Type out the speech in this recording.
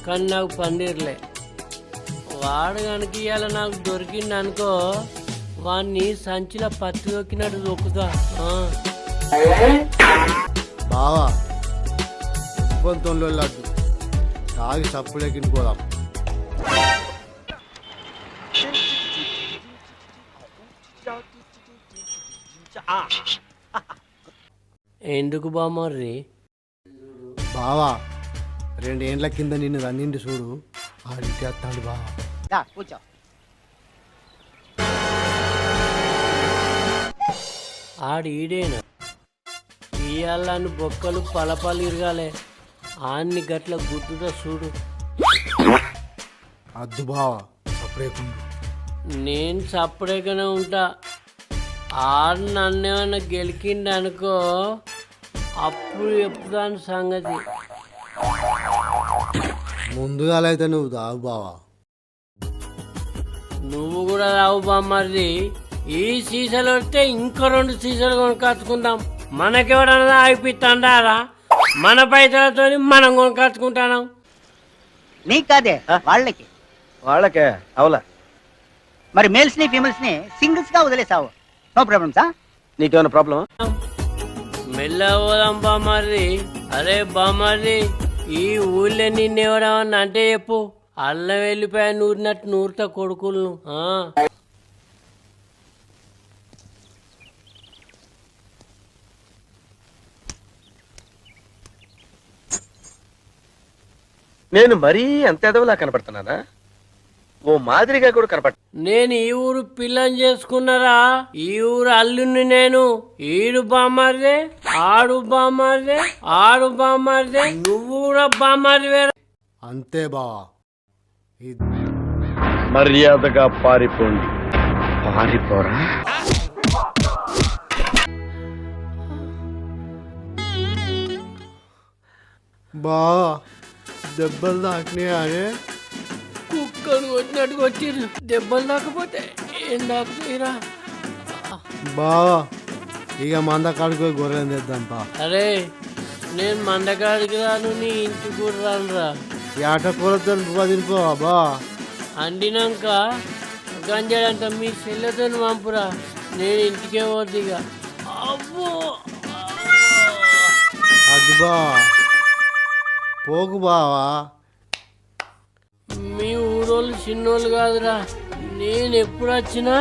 కానీ నాకు పన్నీర్లే. వాడు కనుక ఇవాళ నాకు దొరికింది అనుకో, వాడిని సంచిలో పత్తి దొక్కినట్టు దొక్కుతా. బావా ఇబ్బందులో లడ్డు తాగి సప్పుడెక్కిన పోదాం. ఎందుకు బామర్రి? బావా 2 ఏండ్ల కింద నిన్ను రన్నిండి చూడు, ఆడింటి వస్తాడు బావా. కూర్చో. ఈడేనా ఇయ్యాలని బొక్కలు పలపలు ఇరగాలే, ఆన్ని గట్ల గుర్తుతో చూడు. అద్దు బావా సప్పుడేకుండు. నేను సపరేట్గానే ఉంటా. ఆడు నన్నేమన్నా గెలికిండి అనుకో, అప్పుడు చెప్తాను సంగతి. ముందుగా అయితే నువ్వు తాగు బావా. నువ్వు కూడా రావు బామ్మది. ఈ సీసాలు వస్తే ఇంకో 2 సీసాలు కొనుక్కొచ్చుకుందాం. మనకెవడన్నా అయిపోతాండారా? మన పైసలతో మనం కొనుక్కొచ్చుకుంటాం. నీకు కాదే, వాళ్ళకే అవులా. మరి మేల్స్ ని ఫీమేల్స్ ని సింగిల్స్ గా వదిలేసావు. నో ప్రాబ్లమ్సా? నీకేమైనా ప్రాబ్లమా? మెల్లపోదాం బామ్మది. అరే బామ్మది, ఈ ఊళ్ళో నిన్నెవడమన్నా అంటే చెప్పు, అల్లం వెళ్ళిపోయా నూరినట్టు నూరుతా కొడుకులను. నేను మరీ అంత ఎదవలా కనపడుతున్నానా? ఓ మాదిరిగా కూడా కనపడ. నేను ఈ ఊరు పిల్లని చేసుకున్నారా? ఈ ఊరు అల్లుని నేను. ఈడు బామ్మారిదే, ఆడు బామ్మారిదే, ఆడు బామ్మారిదే, నువ్వు కూడా బామ్మారివే. అంతే బావా. మర్యాదగా పారిపోండి. పారిపోరా? బావా దెబ్బలు తాకినాయి అనే కుక్కను కొట్టినట్టుగా వచ్చిర్రు. దెబ్బలు దాకపోతే ఏం దాకుతాయిరా? బావా ఇక మంద కాడికి గొర్రెలు తెద్దాం బా. అరే నేను మందకాడికి రాను, నీ ఇంటికి కూడా రానురా. ఏట కూరతో తినిపోవా బా. అండినాక గంజాడంట మీ చెల్లెతో పంపురా, నేను ఇంటికే పోద్ది. ఇక అబ్బో అది బా పోకు బావా. మీ ఊరోళ్ళు చిన్నోళ్ళు కాదురా. నేను ఎప్పుడు వచ్చినా